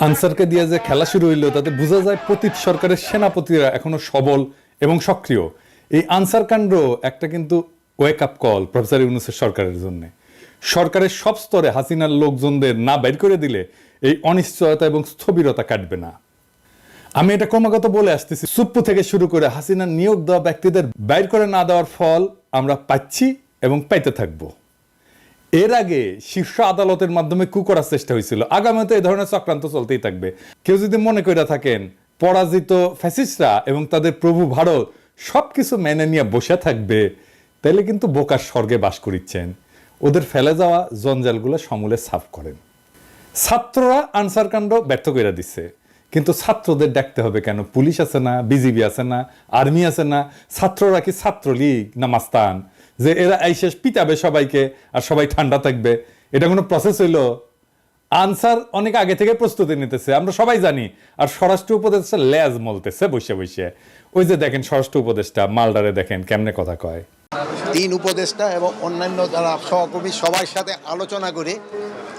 আনসারকে দিয়ে যে খেলা শুরু হইলো তাতে বোঝা যায় পতিত সরকারের সেনাপতিরা এখনো সবল এবং সক্রিয়। এই আনসার কাণ্ড একটা কিন্তু ওয়েক আপ কল প্রফেসর ইউনূসের সরকারের জন্য। সরকারের সব স্তরে হাসিনার লোকজনদের না বের করে দিলে এই অনিশ্চয়তা এবং স্থবিরতা কাটবে না। আমি এটা ক্রমাগত বলে আসতেছি, সুপ্পু থেকে শুরু করে হাসিনার নিয়োগ দেওয়া ব্যক্তিদের বাইর করে না দেওয়ার ফল আমরা পাচ্ছি এবং পাইতে থাকবো। এর আগে শীর্ষ আদালতের মাধ্যমে কু করার চেষ্টা হয়েছিল, আগামীতে এই ধরনের চক্রান্ত চলতেই থাকবে। কেউ যদি মনে করে থাকেন পরাজিত ফ্যাসিস্টরা এবং তাদের প্রভু ভারত সবকিছু মেনে নিয়ে বসে থাকবে, তাইলে কিন্তু বোকার স্বর্গে বাস করিচ্ছেন। ওদের ফেলে যাওয়া জঞ্জালগুলো সমূলে সাফ করেন। ছাত্ররা আনসার কাণ্ড ব্যর্থ করে দিচ্ছে, কিন্তু ছাত্রদের ডাকতে হবে কেন? পুলিশ আছে না, বিজিবি আছে না, আর্মি আছে না? ছাত্ররা কি ছাত্রলীগ না মাস্তান যে এরা এই শেষ পিটাবে সবাইকে আর সবাই ঠান্ডা থাকবে? এটা কোনো প্রসেস হইল? আনসার অনেক আগে থেকে প্রস্তুতি নিতেছে, আমরা সবাই জানি। আর স্বরাষ্ট্র উপদেষ্টা লেজ মলতেছে বসে বসে। ওই যে দেখেন স্বরাষ্ট্র উপদেষ্টা মালদারে দেখেন কেমনে কথা কয়। 3 উপদেষ্টা এবং অন্যান্য যারা সহকর্মী সবার সাথে আলোচনা করে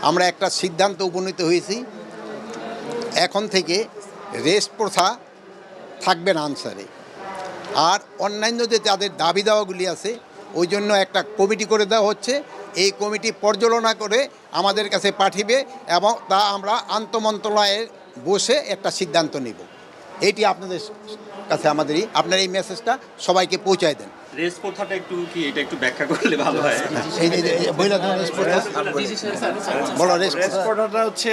আমরা একটা সিদ্ধান্ত উপনীত হয়েছি, এখন থেকে রেস্ট প্রথা থাকবে না আনসারে। আর অন্যান্য যে তাদের দাবি দাওয়াগুলি আছে ওই জন্য একটা কমিটি করে দেওয়া হচ্ছে। এই কমিটি পর্যালোচনা করে আমাদের কাছে পাঠিয়ে এবং তা আমরা আন্তঃমন্ত্রণালয়ে বসে একটা সিদ্ধান্ত নিব। এইটি আপনাদের কাছে আপনার এই মেসেজটা সবাইকে পৌঁছায় দেন। রেস প্রথাটা এটা একটু ব্যাখ্যা করলে ভালো হয়। রেস প্রথাটা হচ্ছে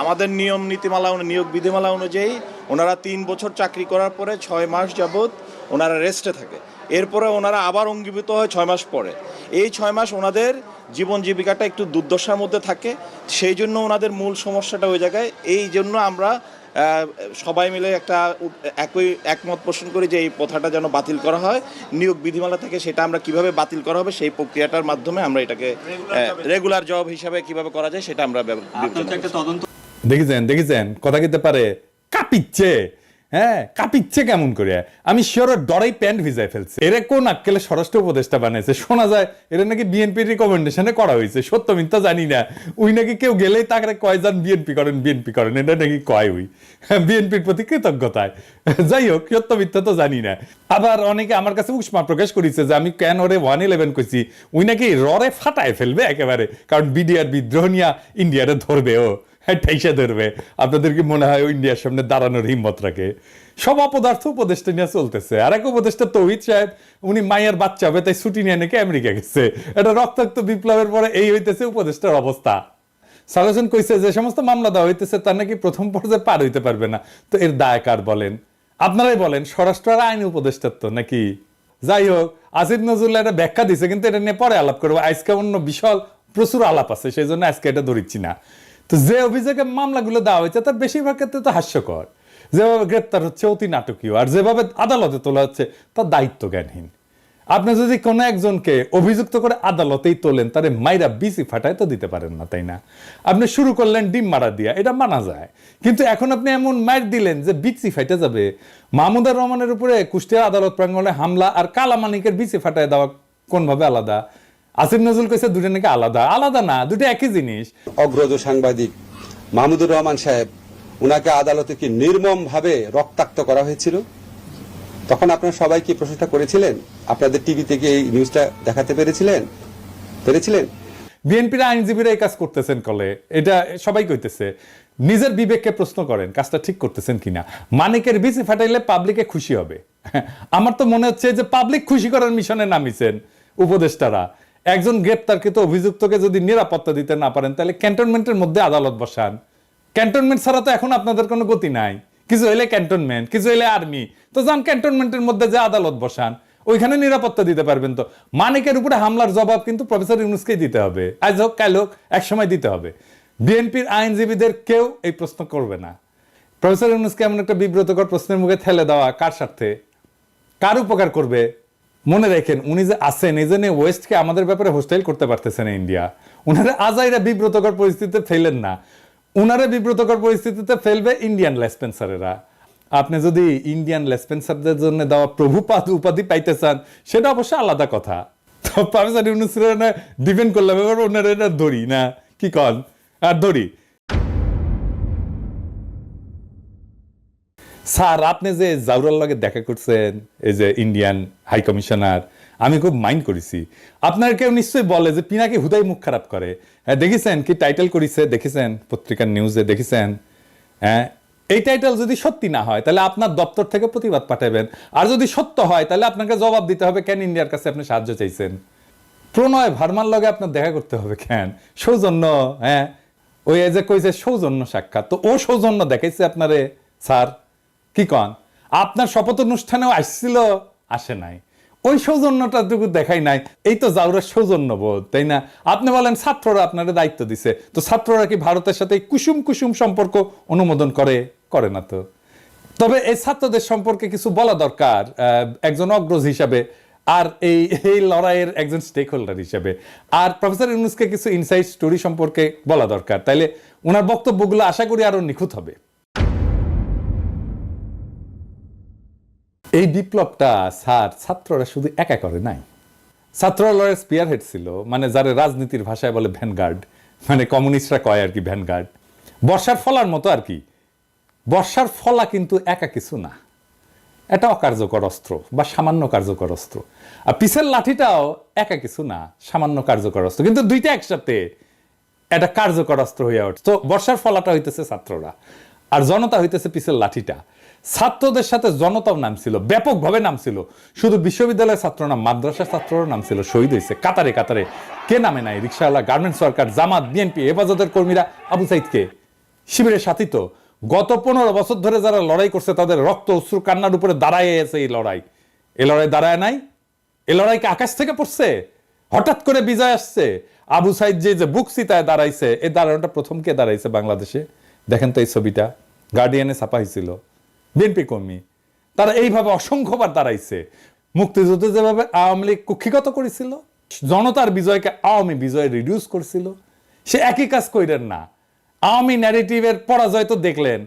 আমাদের নিয়ম নীতিমালা নিয়োগ বিধিমালা অনুযায়ী ওনারা 3 বছর চাকরি করার পরে 6 মাস যাবত ওনারা রেস্টে থাকে। এরপরে ওনারা আবার অঙ্গীভূত হয় 6 মাস পরে। এই 6 মাস ওনাদের জীবন জীবিকাটা একটু দুর্দশার মধ্যে থাকে, সেই জন্য ওনাদের মূল সমস্যাটা ওই জায়গায়। এই জন্য আমরা সবাই মিলে একটা একমত পোষণ করি যে এই প্রথাটা যেন বাতিল করা হয়। নিয়োগ বিধিমালা থেকে সেটা আমরা কিভাবে বাতিল করা হবে সেই প্রক্রিয়াটার মাধ্যমে আমরা এটাকে রেগুলার জব হিসাবে কিভাবে করা যায় সেটা আমরা দেখেছেন কথা কিতে পারে কাঁপিচ্ছে। হ্যাঁ, কাঁপিচ্ছে কেমন করে? আমি শিওর ডরাই প্যান্ট ভিজাই ফেলছে। এরা কোন আক্কেলে স্বরাষ্ট্র উপদেষ্টা বানাইছে? শোনা যায় এরা নাকি বিএনপির রিকমেন্ডেশনে করা হয়েছে। সত্য মিথ্যা জানি না। উই নাকি কেউ গেলেই তাকে কয় যান বিএনপি করেন, এটা নাকি কয় উই বিএনপির প্রতি কৃতজ্ঞতায়। যাই হোক, সত্য মিথ্যা তো জানি না। আবার অনেকে আমার কাছে উষ্মা প্রকাশ করেছে যে আমি কেন ওরে 111 কইছি। উই নাকি ররে ফাটায় ফেলবে একেবারে, কারণ বিডিআর বিদ্রোহ নিয়ে ইন্ডিয়ারে ধরবে, ও ঠাইসা ধরবে। আপনাদের কি মনে হয় ইন্ডিয়ার সামনে দাঁড়ানোর হিম্মত রাখে? সব অপদার্থ উপদেষ্টা নিয়ে চলতেছে। আর এক উপদেষ্টা তৌহিদ সাহেব, উনি মায়ের বাচ্চা হবে তাই ছুটি নিয়ে নাকি আমেরিকা গেছে। এটা রক্তাক্ত বিপ্লবের পরে এই হইতেছে উপদেষ্টার অবস্থা। সালেজন কইছে যে সমস্ত মামলা দেওয়া হইতেছে তার নাকি প্রথম পর্যায়ে পার হইতে পারবে না। তো এর দায় কার বলেন? আপনারাই বলেন। স্বরাষ্ট্র আর আইন উপদেষ্টার তো নাকি? যাই হোক, আসিফ নজরুল্লাহ এটা ব্যাখ্যা দিছে, কিন্তু এটা নিয়ে পরে আলাপ করবো। আজকে অন্য বিশাল প্রচুর আলাপ আছে, সেই জন্য আজকে এটা ধরিচ্ছি না। তো যে অভিযোগে মামলাগুলো দেওয়া হয়েছে তার বেশিরভাগ ক্ষেত্রে তো হাস্যকর। যেভাবে গ্রেপ্তার হচ্ছে অতি নাটকীয়, আর যেভাবে আদালতে তোলা হচ্ছে তার দায়িত্ব জ্ঞানহীন। আপনি যদি কোনো একজনকে অভিযুক্ত করে আদালতেই তোলেন, তারে মাইরা বিসি ফাটায় তো দিতে পারেন না, তাই না? আপনি শুরু করলেন ডিম মারা দিয়া, এটা মানা যায়। কিন্তু এখন আপনি এমন মাইর দিলেন যে বিসি ফাইটে যাবে। মাহমুদুর রহমানের উপরে কুষ্টিয়া আদালত প্রাঙ্গণে হামলা আর কালামানিকের বিসি ফাটায় দেওয়া কোনভাবে আলাদা? আসিফ নজরুল কইছে দুটো নাকি আলাদা না, দুটো একই জিনিস। অগ্রজ সাংবাদিক মাহমুদুর রহমান সাহেব, উনাকে আদালতে কি নির্মম ভাবে রক্তাক্ত করা হয়েছিল, তখন আপনারা সবাই কি প্রশংসা করেছিলেন? আপনাদের টিভিতে কি এই নিউজটা দেখাতে পেরেছিলেন? বিএনপির আইনজীবীরা এই কাজ করতেছেন কলে, এটা সবাই কইতেছে। নিজের বিবেককে প্রশ্ন করেন কাজটা ঠিক করতেছেন কিনা। মানিকের বিসি ফাটাইলে পাবলিকে খুশি হবে। আমার তো মনে হচ্ছে যে পাবলিক খুশি করার মিশনে নামিছেন উপদেষ্টারা। একজন গ্রেপ্তারকৃত অভিযুক্তকে যদি নিরাপত্তা দিতে না পারেন, তাহলে ক্যান্টনমেন্টের মধ্যে আদালত বসান। ক্যান্টনমেন্ট ছাড়া তো এখন আপনাদের কোনো গতি নাই। কিছু হইলে ক্যান্টনমেন্ট, কিছু হইলে আর্মি, তো যান ক্যান্টনমেন্টের মধ্যে যে আদালত বসান, ওইখানে নিরাপত্তা দিতে পারবেন। তো মানিকের উপরে হামলার জবাব কিন্তু প্রফেসর ইউনূসকেই দিতে হবে। আজ হোক কাল হোক, একসময় দিতে হবে। বিএনপির আইনজীবীদের কেউ এই প্রশ্ন করবে না। প্রফেসর ইউনূসকে এমন একটা বিব্রতকর প্রশ্নের মুখে ঠেলে দেওয়া কার স্বার্থে, কার উপকার করবে? মনে রাখেন, উনি যে আছেন এই জন্য ওয়েস্টকে আমাদের ব্যাপারে হোস্টাইল করতে পারতেছে না ইন্ডিয়া। উনারা আজাইরা বিব্রতকর পরিস্থিতিতে ফেলেন না, উনারা বিব্রতকর পরিস্থিতিতে ফেলবে ইন্ডিয়ান লেসপেন্সারেরা। আপনি যদি ইন্ডিয়ান লেসপেন্সারদের জন্য দেওয়া প্রভুপাদ উপাধি পাইতে চান, সেটা অবশ্যই আলাদা কথা। তো প্রফেসর ইউনূসের ডিপেন্ড করলাম, এবার ওনারা এটা ধরি না, কি কন আর ধরি। স্যার আপনি যে জাউরার লগে দেখা করছেন, এই যে ইন্ডিয়ান হাই কমিশনার, আমি খুব মাইন্ড করেছি। আপনার কেউ নিশ্চয়ই বলে যে পিনাকি হুদাই মুখ খারাপ করে। হ্যাঁ দেখেছেন কি টাইটেল করেছে, দেখেছেন পত্রিকার নিউজে দেখেছেন? হ্যাঁ এই টাইটেল যদি সত্যি না হয় তাহলে আপনার দপ্তর থেকে প্রতিবাদ পাঠাবেন, আর যদি সত্য হয় তাহলে আপনাকে জবাব দিতে হবে কেন ইন্ডিয়ার কাছে আপনি সাহায্য চাইছেন। প্রণয় ভার্মার লগে আপনার দেখা করতে হবে কেন? সৌজন্য, হ্যাঁ ওই যে কইছে সৌজন্য সাক্ষাৎ, তো ও সৌজন্য দেখাইছে আপনারে স্যার? কি কন? আপনার শপথ অনুষ্ঠানেও আসছিল, আসে নাই, ওই সৌজন্যটাটুকু দেখাই নাই। এই তো জাউরের সৌজন্য বোধ, তাই না? আপনি বলেন ছাত্ররা আপনার দায়িত্ব দিছে, তো ছাত্ররা কি ভারতের সাথে কুসুম কুসুম সম্পর্ক অনুমোদন করে? করে না তো। তবে এই ছাত্রদের সম্পর্কে কিছু বলা দরকার একজন অগ্রজ হিসাবে, আর এই এই লড়াইয়ের একজন স্টেক হোল্ডার হিসেবে। আর প্রফেসর ইউনূসকে কিছু ইনসাইড স্টোরি সম্পর্কে বলা দরকার, তাইলে ওনার বক্তব্যগুলো আশা করি আরো নিখুঁত হবে। এই বিপ্লবটা স্যার ছাত্ররা শুধু একা করে নাই। ছাত্ররা লড়াইয়ের স্পিয়ার হেড ছিল, মানে যারা রাজনীতির ভাষায় বলে ভ্যানগার্ড, মানে কমিউনিস্টরা কয় আর কি ভ্যানগার্ড। বর্ষার ফলার মতো আর কি। বর্ষার ফলা কিন্তু একা কিছু না, এটা অকার্যকর অস্ত্র বা সামান্য কার্যকর অস্ত্র। আর পিসের লাঠিটাও একা কিছু না, সামান্য কার্যকর অস্ত্র, কিন্তু দুইটা একসাথে এটা কার্যকর অস্ত্র হয়ে ওঠে। তো বর্ষার ফলাটা হইতেছে ছাত্ররা, আর জনতা হইতেছে পিসের লাঠিটা। ছাত্রদের সাথে জনতাও নামছিল, ব্যাপকভাবে নামছিল। শুধু বিশ্ববিদ্যালয়ের ছাত্র না, মাদ্রাসা ছাত্ররা নামছিল, শহীদ হয়েছে কাতারে কাতারে। কে নামে নাই? রিকশাওয়ালা, গার্মেন্টস ওয়ার্কার, জামাত, বিএনপি, হেফাজতের কর্মীরা, আবু সাইদকে শিবিরের সাথী। তো গত 15 বছর ধরে যারা লড়াই করছে তাদের রক্ত অশ্রু কান্নার উপরে দাঁড়ায় আছে এই লড়াই। এই লড়াই দাঁড়ায় নাই? এই লড়াইকে আকাশ থেকে পড়ছে? হঠাৎ করে বিজয় আসছে? আবু সাইদ যে বুক চিতায় দাঁড়াইছে, এই দাঁড়ানোটা প্রথম কে দাঁড়াইছে বাংলাদেশে? দেখেন তো এই ছবিটা, গার্ডিয়ানে ছাপা হয়েছিল, বিএনপি কর্মী। তারা এইভাবে অসংখ্যবার দাঁড়াইছে। মুক্তিযুদ্ধে যেভাবে আওয়ামী লীগ কুক্ষিগত করেছিল, জনতার বিজয়কে আওয়ামী বিজয় রিডিউস করছিল, সে একই কাজ কইরেন না। আওয়ামী ন্যারেটিভের পরাজয় তো দেখলেন,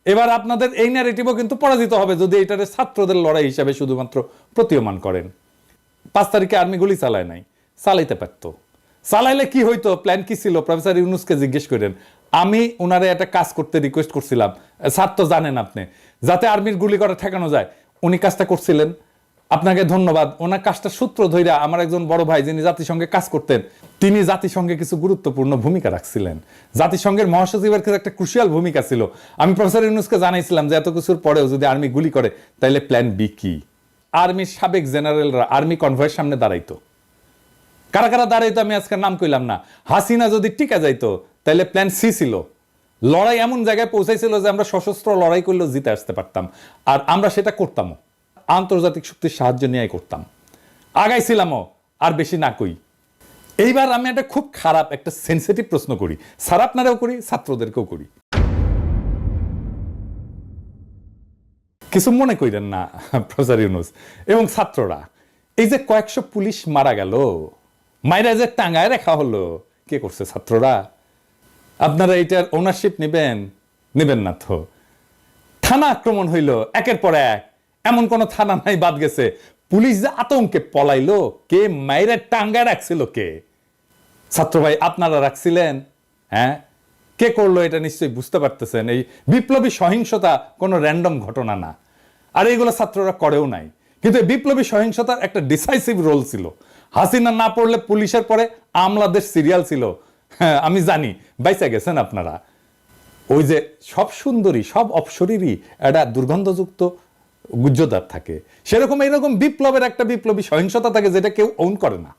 এবার আপনাদের এই ন্যারেটিভও কিন্তু পরাজিত হবে যদি এটারে ছাত্রদের লড়াই হিসাবে শুধুমাত্র প্রতীয়মান করেন। 5 তারিখে আর্মি গুলি চালায় নাই, চালাইতে পারতো। চালাইলে কি হইতো? প্ল্যান কি ছিল? প্রফেসর ইউনূসকে জিজ্ঞেস করেন। আমি ওনারে একটা কাজ করতে রিকোয়েস্ট করছিলাম, স্যার তো জানেন আপনি, যাতে আর্মির গুলি করা ঠেকানো যায়। উনি কাজটা করছিলেন, আপনাকে ধন্যবাদ। ওনার কাজটা সূত্র ধইরা আমার একজন বড় ভাই যিনি জাতিসংঘে কাজ করতেন, তিনি জাতিসংঘে কিছু গুরুত্বপূর্ণ ভূমিকা রাখছিলেন। জাতিসংঘের মহাসচিবের কাছে একটা ক্রুশিয়াল ভূমিকা ছিল। আমি প্রফেসর ইউনূসকে জানাইছিলাম যে এত কিছুর পরেও যদি আর্মি গুলি করে তাহলে প্ল্যান বি কি? আর্মির সাবেক জেনারেলরা আর্মি কনভয়ের সামনে দাঁড়াইতো। কারা কারা দাঁড়াইতো আমি আজকে নাম কইলাম না। হাসিনা যদি টিকা যাইতো তাহলে প্ল্যান সি ছিল। লড়াই এমন জায়গায় পৌঁছাইছিল যে আমরা সশস্ত্র লড়াই করলেও জিতে আসতে পারতাম, আর আমরা সেটা করতামও, আন্তর্জাতিক শক্তির সাহায্য নিয়ে করতাম, আগাইছিলামও। আর বেশি না কই। এইবার আমি একটা খুব খারাপ একটা সেন্সিটিভ প্রশ্ন করি, স্যার আপনারাও করি, ছাত্রদেরকেও করি, কিছু মনে কইরেন না প্রফেসর ইউনূস এবং ছাত্ররা। এই যে কয়েকশো পুলিশ মারা গেল, মাইরা যে টাঙ্গায় রাখা হলো, কে করছে? ছাত্ররা। আপনারা এটার ওনারশিপ নেবেন? নেবেন না তো। থানা আক্রমণ হইল একের পর এক, এমন কোন থানা নাই বাদ গেছে। পুলিশ যে আতঙ্কে পলাইলো, কে মাইরা টাঙ্গায় রাখছিল? কে? ছাত্র ভাই আপনারা রাখছিলেন? হ্যাঁ, কে করলো এটা নিশ্চয়ই বুঝতে পারতেছেন। এই বিপ্লবী সহিংসতা কোনো র্যান্ডম ঘটনা না, আর এইগুলো ছাত্ররা করেও নাই। কিন্তু এই বিপ্লবী সহিংসতার একটা ডিসাইসিভ রোল ছিল। হাসিনা না পড়লে পুলিশের পরে আমলাদের সিরিয়াল ছিল। হ্যাঁ আমি জানি, বাইসা গেছেন আপনারা। ওই যে সব সুন্দরী সব অপসরীরই একটা দুর্গন্ধযুক্ত গুজ্জদার থাকে, সেরকম এইরকম বিপ্লবের একটা বিপ্লবী সহিংসতা থাকে যেটা কেউ ওন করে না।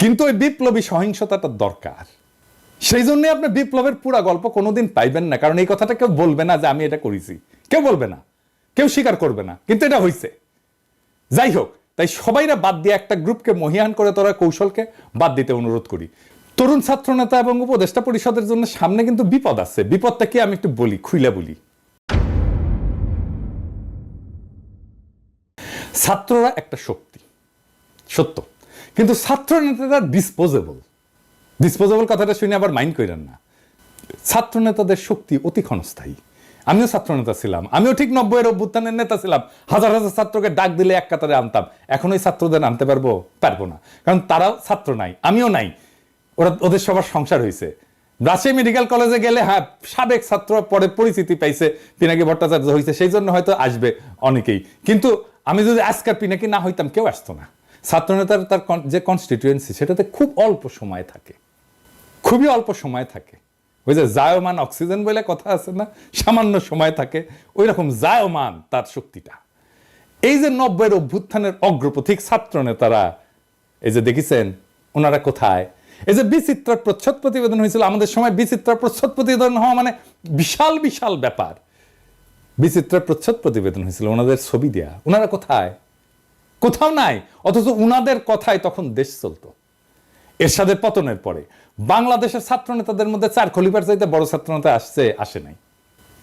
কিন্তু ওই বিপ্লবী সহিংসতাটা দরকার। সেই জন্য আপনি বিপ্লবের পুরা গল্প কোনোদিন পাইবেন না, কারণ এই কথাটা কেউ বলবে না যে আমি এটা করেছি, কেউ বলবে না, কেউ স্বীকার করবে না, কিন্তু এটা হয়েছে। যাই হোক, তাই সবাইরা বাদ দিয়ে একটা গ্রুপকে মহিয়ান করে তোরা কৌশলকে বাদ দিতে অনুরোধ করি। তরুণ ছাত্র নেতা এবং উপদেষ্টা পরিষদের জন্য সামনে কিন্তু বিপদ আছে। বিপদটা কি আমি একটু বলি, খুইলা বলি। ছাত্ররা একটা শক্তি, সত্য, কিন্তু ছাত্র নেতারা ডিসপোজেবল। ডিসপোজেবল কথাটা শুনে আবার মাইন্ড করেন না। ছাত্র নেতাদের শক্তি অতি ক্ষণস্থায়ী। আমিও ছাত্র নেতা ছিলাম, আমিও ঠিক 90-এর অভ্যুত্থানের নেতা ছিলাম। হাজার হাজার ছাত্রকে ডাক দিলে এক কাতারে আনতাম। এখন ওই ছাত্রদের আনতে পারবো? পারবো না, কারণ তারাও ছাত্র নাই, আমিও নাই। ওদের সবার সংসার হয়েছে, রাজশাহী মেডিকেল কলেজে গেলে হ্যাঁ সাবেক ছাত্র পরে পরিচিতি পাইছে, পিনাকি ভট্টাচার্য হয়েছে, সেই জন্য হয়তো আসবে অনেকেই। কিন্তু আমি যদি আজকার পিনাকি না হইতাম কেউ আসতো না। ছাত্রনেতার তার যে কনস্টিটিউয়েন্সি সেটাতে খুব অল্প সময় থাকে, খুবই অল্প সময় থাকে। ওই যে জায়মান অক্সিজেন বলে কথা আছে না, সামান্য সময় থাকে, ওই রকম জায়মান তার শক্তিটা। এই যে 90-এর অভ্যুত্থানের অগ্রপথিক ছাত্র নেতারা, এই যে দেখেছেন ওনারা কোথায়। এই যে বিচিত্রা প্রচ্ছদ প্রতিবেদন হয়েছিল আমাদের সময়, বিচিত্রা প্রচ্ছদ প্রতিবেদন হওয়া মানে বিশাল বিশাল ব্যাপার। বিচিত্রা প্রচ্ছদ প্রতিবেদন হয়েছিল, ওনাদের ছবি দেয়া, ওনারা কোথায়? কোথাও নাই। অথচ উনাদের কথায় তখন দেশ চলতো। এরশাদের পতনের পরে বাংলাদেশের ছাত্র নেতাদের মধ্যে 4 খলিফার চাইতে বড় ছাত্র নেতা আসে নাই।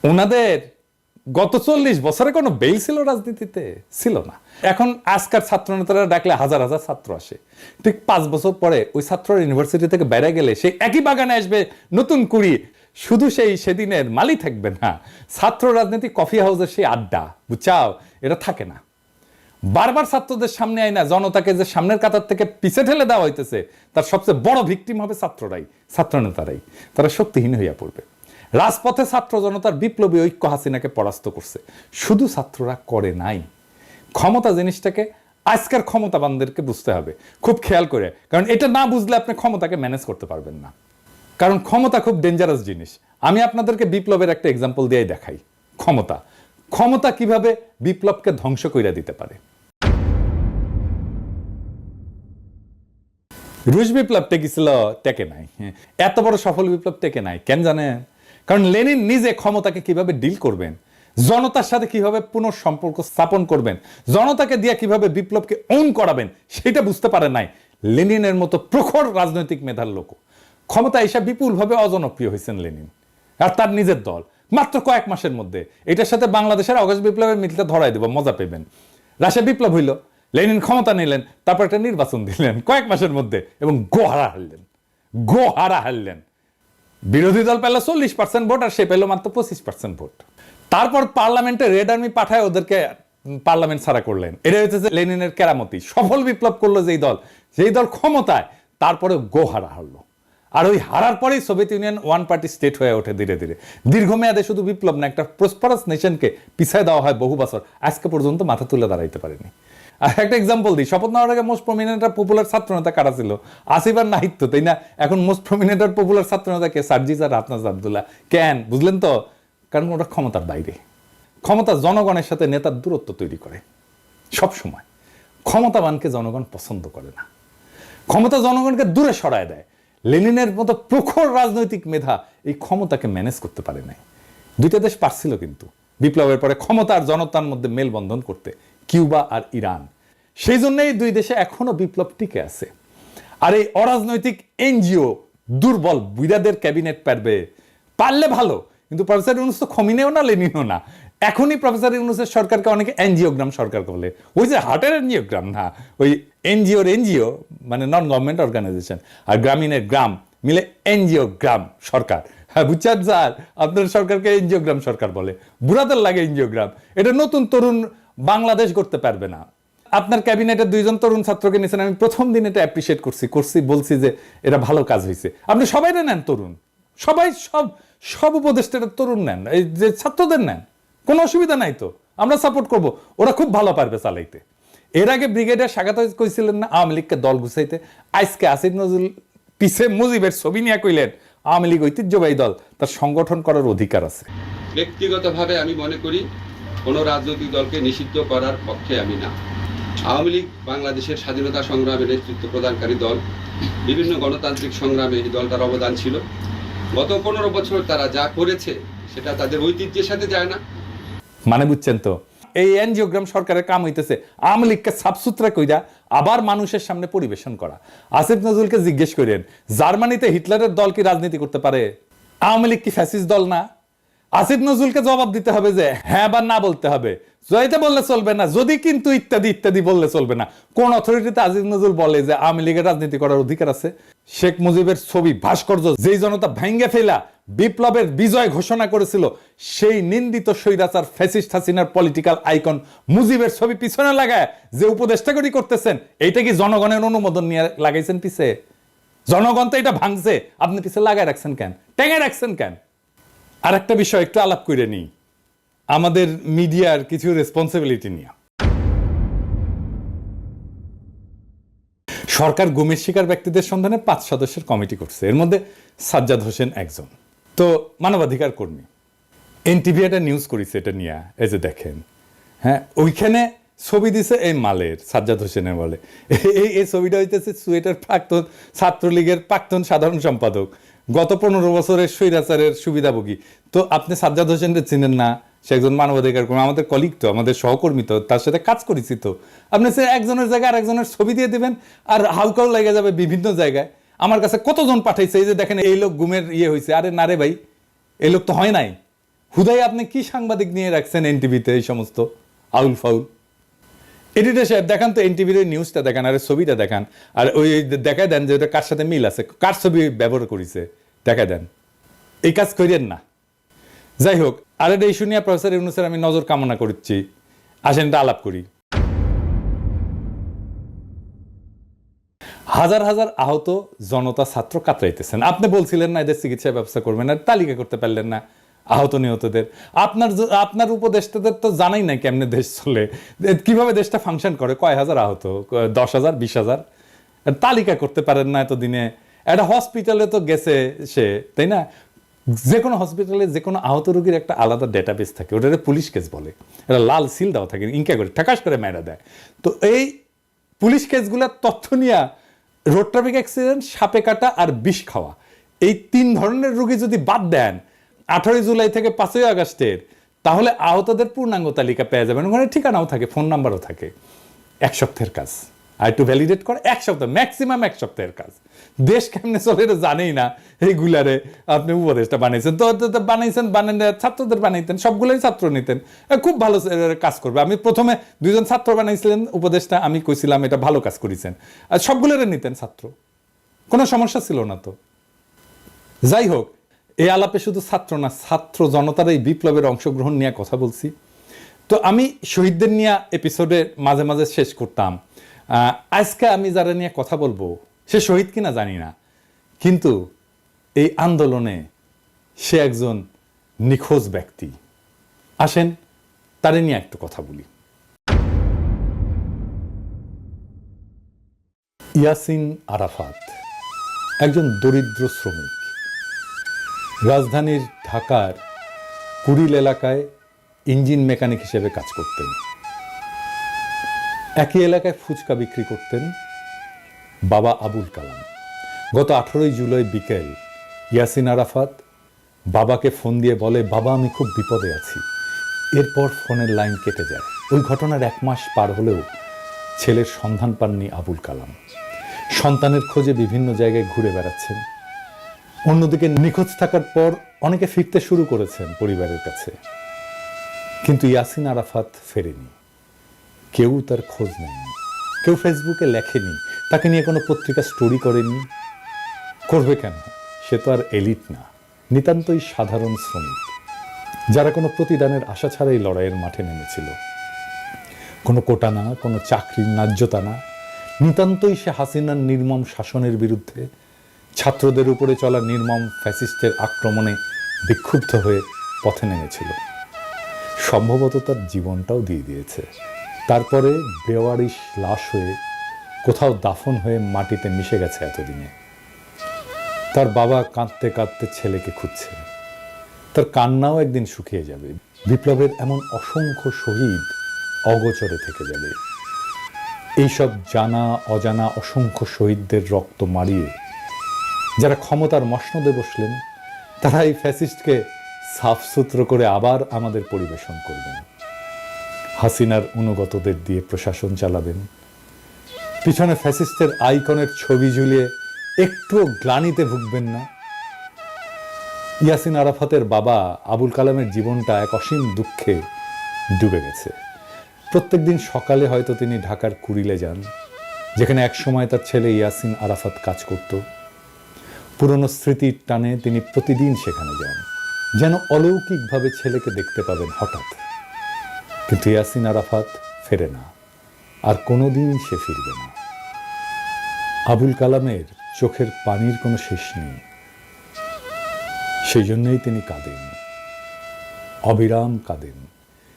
ওনাদের গত 40 বছরে কোনো বেল ছিল রাজনীতিতে? ছিল না। এখন আজকার ছাত্র নেতারা ডাকলে হাজার হাজার ছাত্র আসে। ঠিক 5 বছর পরে ওই ছাত্র ইউনিভার্সিটি থেকে বেড়ে গেলে সেই একই বাগানে আসবে নতুন কুড়ি, শুধু সেই সেদিনের মালি থাকবে না। ছাত্র রাজনীতি কফি হাউসের সেই আড্ডা, বুঝছাও, এটা থাকে না। বারবার ছাত্রদের সামনে আয় না, জনতাকে যে সামনের কাতার থেকে পিছে ঠেলে দেওয়া হইতেছে, তার সবচেয়ে বড় ভিকটিম হবে ছাত্ররাই, ছাত্র নেতারাই। তারা শক্তিহীন হইয়া পড়বে। রাজপথে ছাত্র জনতার বিপ্লবী ঐক্য হাসিনাকে পরাস্ত করছে, শুধু ছাত্ররা করে নাই। ক্ষমতা জিনিসটাকে আজকের ক্ষমতাবানদেরকে বুঝতে হবে খুব খেয়াল করে, কারণ এটা না বুঝলে আপনি ক্ষমতাকে ম্যানেজ করতে পারবেন না। কারণ ক্ষমতা খুব ডেঞ্জারাস জিনিস। আমি আপনাদেরকে বিপ্লবের একটা এক্সাম্পল দিয়ে দেখাই। ক্ষমতা কিভাবে বিপ্লবকে ধ্বংস কইরা দিতে পারে। রুশ বিপ্লব টেকেছিল, টেকে নাই। এত বড় সফল বিপ্লব টেকে নাই কেন জানেন? কারণ লেনিন নিজে ক্ষমতাকে কিভাবে ডিল করবেন, জনতার সাথে কিভাবে পুনঃসম্পর্ক স্থাপন করবেন, জনতাকে দিয়ে কিভাবে বিপ্লবকে ওন করাবেন, সেটা বুঝতে পারে নাই লেনিনের মতো প্রখর রাজনৈতিক মেধার লোক। ক্ষমতা এসে বিপুলভাবে অজনপ্রিয় হয়েছেন লেনিন আর তার নিজের দল মাত্র কয়েক মাসের মধ্যে। এটার সাথে বাংলাদেশের অগস্ট বিপ্লবের মিলটা ধরাই দেব, মজা পেবেন। রাশিয়া বিপ্লব হইল, লেনিন ক্ষমতা নিলেন, তারপর একটা নির্বাচন দিলেন কয়েক মাসের মধ্যে এবং গোহারা হারলেন। বিরোধী দল পেল 40% ভোট আর সে পেল মাত্র 25% ভোট। তারপর পার্লামেন্টে রেড আর্মি পাঠায় ওদেরকে পার্লামেন্ট ছাড়া করলেন। এটা হচ্ছে লেনিনের কেরামতি। সফল বিপ্লব করলো যেই দল ক্ষমতায়, তারপরে গোহারা হারলো। আর ওই হারার পরেই Soviet union one party state হয়ে ওঠে ধীরে ধীরে। দীর্ঘমেয়াদে শুধু বিপ্লব না, একটা প্রসপারাস নেশনকে পিছায় দেওয়া হয় বহু বছর, আজকে পর্যন্ত মাথা তুলে দাঁড়াইতে পারেনি। আর একটা এক্সাম্পল দিই, শপথ নেওয়ার আগে মোস্ট প্রমিনেন্ট আর পপুলার ছাত্র নেতা কারা ছিল? আসিফ আর নাহিদ তো, তাই না? এখন মোস্ট প্রমিনেন্ট আর পপুলার ছাত্র নেতা কে? সার্জিস আর রাফনাজ আব্দুল্লাহ। কেন বুঝলেন তো? কারণ ওটা ক্ষমতার বাইরে। ক্ষমতা জনগণের সাথে নেতার দূরত্ব তৈরি করে সব সময়। ক্ষমতাবানকে জনগণ পছন্দ করে না, ক্ষমতা জনগণকে দূরে সরায় দেয়। লেনিনের মতো প্রখর রাজনৈতিক মেধা এই ক্ষমতাকে ম্যানেজ করতে পারে নাই। দুইটা দেশ পারছিল কিন্তু বিপ্লবের পরে ক্ষমতা আর জনতার মধ্যে মেলবন্ধন করতে, কিউবা আর ইরান। সেই জন্যই দুই দেশে এখনো বিপ্লব টিকে আছে। আর এই অরাজনৈতিক এনজিও দুর্বল বুইরাদের ক্যাবিনেট পারলে ভালো, কিন্তু প্রফেসর ইউনূস তো খমিনেও না লেনিনও না। এখনই প্রফেসর ইউনূসের সরকারকে অনেকে এনজিওগ্রাম সরকার বলে। ওই যে হার্টের এনজিওগ্রাম না, ওই এনজিও মানে নন গভর্নমেন্ট অর্গানাইজেশন, আর গ্রামীণের গ্রাম মিলে এনজিওগ্রাম সরকার। হ্যাঁ বুঝছেন স্যার, আপনার সরকারকে এনজিওগ্রাম সরকার বলে, বুড়াদের লাগে এনজিওগ্রাম। এটা নতুন তরুণ বাংলাদেশ করতে পারবে না। আপনার ক্যাবিনেটে 2 জন তরুণ ছাত্রকে নিয়েছেন, আমি প্রথম দিন এটা অ্যাপ্রিসিয়েট করছি, বলছি যে এটা ভালো কাজ হয়েছে। আপনি সবাই নেন তরুণ, সবাই সব উপদেষ্টারা তরুণ নেন, এই যে ছাত্রদের নেন, কোনো অসুবিধা নাই তো, আমরা সাপোর্ট করব, ওরা খুব ভালো পারবে চালাইতে। এর আগে ব্রিগেডিয়ার স্বাগত কইছিলেন না আওয়ামী লীগকে দল গুছাইতে, আজকে আসিফ নজরুল পিছে মুজিবের ছবি নিয়ে কইলেন আওয়ামী লীগ ঐতিহ্যবাহী দল, তার সংগঠন করার অধিকার আছে। ব্যক্তিগতভাবে আমি মনে করি কোনো রাজনৈতিক দলকে নিষিদ্ধ করার পক্ষে আমি না। আওয়ামী লীগ বাংলাদেশের স্বাধীনতা সংগ্রামে নেতৃত্ব প্রদানকারী দল, বিভিন্ন গণতান্ত্রিক সংগ্রামে এই দলটার অবদান ছিল। গত 15 বছর তারা যা করেছে সেটা তাদের ঐতিহ্যের সাথে যায় না। মানে বুঝছেন তো, এই এনজিওগ্রাম সরকারের কাম হইতেছে আওয়ামী লীগকে সাফসুতরা কইরা আবার মানুষের সামনে পরিবেশন করা। আসিফ নজরুলকে জিজ্ঞেস করেন, জার্মানিতে হিটলারের দল কি রাজনীতি করতে পারে? আওয়ামী লীগ কি ফ্যাসিস্ট দল না? আসিফ নজরুলকে জবাব দিতে হবে যে হ্যাঁ বা না বলতে হবে। জয়তে বললে চলবে না, যদি কিন্তু ইত্যাদি ইত্যাদি বললে চলবে না। কোন অথরিটিতে আসিফ নজরুল বলে যে আওয়ামী লীগের রাজনীতি করার অধিকার আছে? শেখ মুজিবের ছবি ভাস্কর্য যেই জনতা ভাঙ্গে ফেলা বিপ্লবের বিজয় ঘোষণা করেছিল, সেই নিন্দিত স্বৈরাচার ফ্যাসিস্ট হাসিনার পলিটিক্যাল আইকন মুজিবের ছবি পিছনে লাগায় যে উপদেষ্টাগিরি করতেছেন, এইটা কি জনগণের অনুমোদন নিয়ে লাগাইছেন পিছে? জনগণ তো এটা ভাঙছে, আপনি পিছে লাগায় রাখছেন কেন, টেঙে রাখছেন কেন? আর একটা বিষয় একটু আলাপ করে নিই, আমাদের মিডিয়ার কিছু রেসপন্সিবিলিটি নিয়ে। সরকার গুমের শিকার ব্যক্তিদের সন্ধানে 5 সদস্যের কমিটি করছে, এর মধ্যে সাজ্জাদ হোসেন একজন। তো মানবাধিকার কর্মী, এনটিভি একটা নিউজ করেছে এটা নিয়ে, এই যে দেখেন, হ্যাঁ, ওইখানে ছবি দিছে এই মালের, সাজ্জাদ হোসেনের বলে এই ছবিটা হইতেছে সুয়েটার প্রাক্তন ছাত্রলীগের প্রাক্তন সাধারণ সম্পাদক, গত 15 বছরের স্বৈরাচারের সুবিধাভোগী। তো আপনি সাজ্জাদ হোসেনকে চিনেন না? সে একজন মানবাধিকার কর্মী, আমাদের কলিগ তো, আমাদের সহকর্মী তো, তার সাথে কাজ করেছি তো। আপনি সে একজনের জায়গায় আরেকজনের ছবি দিয়ে দিবেন আর হাউকাও লেগে যাবে বিভিন্ন জায়গায়। আমার কাছে কতজন পাঠাইছে, এই যে দেখেন এই লোক গুমের ইয়ে হয়েছে। আরে না রে ভাই, এই লোক তো হয় নাই। হুদাই আপনি কি সাংবাদিক নিয়ে রাখছেন এনটিভিতে এই সমস্ত আউল ফাউল? এডিটর সাহেব দেখান তো এনটিভির নিউজটা দেখান, আর ছবিটা দেখান, আর ওই দেখায় দেন যে ওটা কার সাথে মিল আছে, কার ছবি ব্যবহার করেছে দেখায় দেন। এই কাজ করেন না। যাই হোক, আর এটা ইস্যু নিয়ে প্রফেসর ইউনূসের আমি নজর কামনা করছি। আসেন এটা আলাপ করি। হাজার হাজার আহত জনতা ছাত্র কাতরাইতেছেন। আপনি বলছিলেন না এদের চিকিৎসা ব্যবস্থা করবেন, আর তালিকা করতে পারলেন না আহত নিহতদের। আপনার উপদেষ্টাদের তো জানাই না কেমনে দেশ চলে, কিভাবে দেশটা ফাংশন করে, কয় হাজার আহত, 10,000, 20,000, তালিকা করতে পারেন না এতদিনে। একটা হসপিটালে তো গেছে সে, তাই না? যে কোনো হসপিটালে যে কোনো আহত রোগীর একটা আলাদা ডেটাবেস থাকে, ওটারে পুলিশ কেস বলে, এটা লাল সিল দেওয়া থাকে, ইনকা করে ঠাকাস করে মেরা দেয়। তো এই পুলিশ কেসগুলোর তথ্য নিয়ে রোড ট্রাফিক অ্যাক্সিডেন্ট, সাপে কাটা আর বিষ খাওয়া, এই 3 ধরনের রোগী যদি বাদ দেন 18 জুলাই থেকে 5ই আগস্টের, তাহলে আহতদের পূর্ণাঙ্গ তালিকা পেয়ে যাবেন। ওখানে ঠিকানাও থাকে, ফোন নাম্বারও থাকে। 1 সপ্তাহের কাজ, আর একটু ভ্যালিডেট করে 1 সপ্তাহ, ম্যাক্সিমাম 1 সপ্তাহের কাজ। দেশ কেমনে চলে এটা জানেই না, এইগুলারে আপনি উপদেশটা বানাইছেন তো বানাইছেন, বানান ছাত্রদের বানাইতেন, সবগুলোই ছাত্র নিতেন, খুব ভালো কাজ করবে। আমি প্রথমে 2 জন ছাত্র বানাইছিলেন উপদেশটা, আমি কইছিলাম এটা ভালো কাজ করেছেন, আর সবগুলোরে নিতেন ছাত্র, কোনো সমস্যা ছিল না তো। যাই হোক, এই আলাপে শুধু ছাত্র না, ছাত্র জনতার এই বিপ্লবের অংশগ্রহণ নিয়ে কথা বলছি। তো আমি শহীদদের নিয়ে এপিসোডে মাঝে মাঝে শেষ করতাম। আজকে আমি যারা নিয়ে কথা বলবো সে শহীদ কিনা জানি না, কিন্তু এই আন্দোলনে সে একজন নিখোঁজ ব্যক্তি। আসেন তারে নিয়ে একটু কথা বলি। ইয়াসিন আরাফাত একজন দরিদ্র শ্রমিক, রাজধানীর ঢাকার কুড়িল এলাকায় ইঞ্জিন মেকানিক হিসেবে কাজ করতেন। একই এলাকায় ফুচকা বিক্রি করতেন বাবা আবুল কালাম। গত 18 জুলাই বিকেল ইয়াসিন আরাফাত বাবাকে ফোন দিয়ে বলে, বাবা আমি খুব বিপদে আছি। এরপর ফোনের লাইন কেটে যায়। ওই ঘটনার 1 মাস পার হলেও ছেলের সন্ধান পাননি আবুল কালাম। সন্তানের খোঁজে বিভিন্ন জায়গায় ঘুরে বেড়াচ্ছেন। অন্যদিকে নিখোঁজ থাকার পর অনেকে ফিরতে শুরু করেছেন পরিবারের কাছে, কিন্তু ইয়াসিন আরাফাত ফেরেনি। কেউ তার খোঁজ নেয়নি, কেউ ফেসবুকে লেখেনি, তাকে নিয়ে কোনো পত্রিকা স্টোরি করেনি। করবে কেন? সে তো আর এলিট না, নিতান্তই সাধারণ শ্রমিক, যারা কোনো প্রতিদানের আশা ছাড়াই লড়াইয়ের মাঠে নেমেছিল। কোনো কোটা না, কোনো চাকরির ন্যায্যতা না, নিতান্তই সে হাসিনার নির্মম শাসনের বিরুদ্ধে, ছাত্রদের উপরে চলা নির্মম ফ্যাসিস্টের আক্রমণে বিক্ষুব্ধ হয়ে পথে নেমেছিল। সম্ভবত তার জীবনটাও দিয়ে দিয়েছে। তারপরে বেওয়ারিশ লাশ হয়ে কোথাও দাফন হয়ে মাটিতে মিশে গেছে এতদিনে। তার বাবা কাঁদতে কাঁদতে ছেলেকে খুঁজছে। তার কান্নাও একদিন শুকিয়ে যাবে। বিপ্লবের এমন অসংখ্য শহীদ অগোচরে থেকে যাবে। এইসব জানা অজানা অসংখ্য শহীদদের রক্ত মারিয়ে যারা ক্ষমতার মসনদে বসলেন, তারা এই ফ্যাসিস্টকে সাফসুতরো করে আবার আমাদের পরিবেশন করবেন। হাসিনার অনুগতদের দিয়ে প্রশাসন চালাবেন। পিছনে ফ্যাসিস্টের আইকনের ছবি ঝুলিয়ে একটুও গ্লানিতে ভুগবেন না। ইয়াসিন আরাফাতের বাবা আবুল কালামের জীবনটা এক অসীম দুঃখে ডুবে গেছে। প্রত্যেকদিন সকালে হয়তো তিনি ঢাকার কুড়িলে যান, যেখানে একসময় তার ছেলে ইয়াসিন আরাফাত কাজ করত। পুরনো স্মৃতির টানে তিনি প্রতিদিন সেখানে যান, যেন অলৌকিকভাবে ছেলেকে দেখতে পাবেন হঠাৎ। কিন্তু ইয়াসিন আরাফাত ফেরে না, আর কোনোদিন সে ফিরবে না। আবুল কালামের চোখের পানির কোনো শেষ নেই। সেই জন্যই তিনি কাঁদেন, অবিরাম কাঁদেন।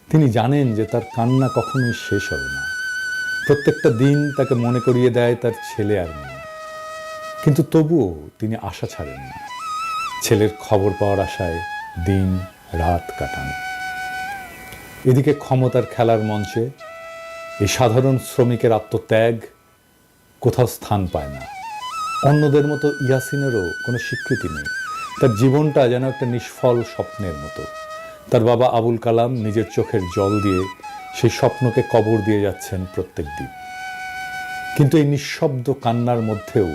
তিনি জানেন যে তার কান্না কখনোই শেষ হবে না। প্রত্যেকটা দিন তাকে মনে করিয়ে দেয় তার ছেলে আর মেয়ে। কিন্তু তবুও তিনি আশা ছাড়েন না। ছেলের খবর পাওয়ার আশায় দিন রাত কাটান। এদিকে ক্ষমতার খেলার মঞ্চে এই সাধারণ শ্রমিকের আত্মত্যাগ কোথাও স্থান পায় না। অন্যদের মতো ইয়াসিনেরও কোনো স্বীকৃতি নেই। তার জীবনটা যেন একটা নিষ্ফল স্বপ্নের মতো। তার বাবা আবুল কালাম নিজের চোখের জল দিয়ে সেই স্বপ্নকে কবর দিয়ে যাচ্ছেন প্রত্যেক দিন। কিন্তু এই নিঃশব্দ কান্নার মধ্যেও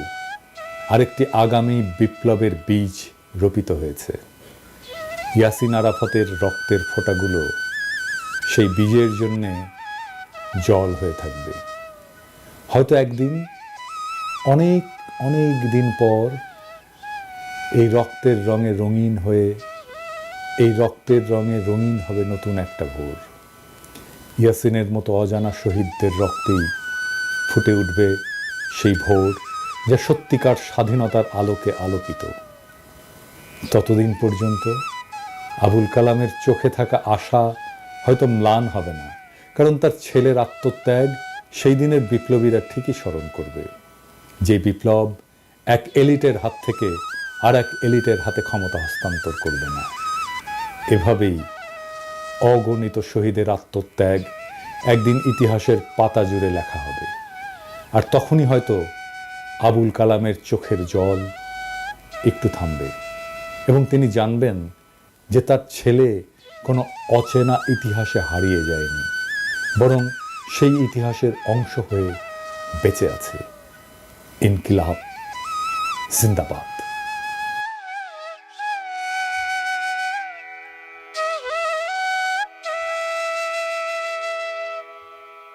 আরেকটি আগামী বিপ্লবের বীজ রোপিত হয়েছে। ইয়াসিন আরাফাতের রক্তের ফোঁটাগুলো সেই বীজের জন্যে জল হয়ে থাকবে। হয়তো একদিন, অনেক অনেক দিন পর, এই রক্তের রঙে রঙিন হয়ে, এই রক্তের রঙে রঙিন হবে নতুন একটা ভোর। ইয়াসিনের মতো অজানা শহীদদের রক্তেই ফুটে উঠবে সেই ভোর, যা সত্যিকার স্বাধীনতার আলোকে আলোকিত। ততদিন পর্যন্ত আবুল কালামের চোখে থাকা আশা হয়তো ম্লান হবে না, কারণ তার ছেলের আত্মত্যাগ সেই দিনের বিপ্লবীরা ঠিকই স্মরণ করবে, যে বিপ্লব এক এলিটের হাত থেকে আর এক এলিটের হাতে ক্ষমতা হস্তান্তর করবে না। এভাবেই অগণিত শহীদের আত্মত্যাগ একদিন ইতিহাসের পাতা জুড়ে লেখা হবে। আর তখনই হয়তো আবুল কালামের চোখের জল একটু থামবে এবং তিনি জানবেন যে তার ছেলে কোনো অচেনা ইতিহাসে হারিয়ে যায়নি, বরং সেই ইতিহাসের অংশ হয়ে বেঁচে আছে। ইনকিলাব জিন্দাবাদ।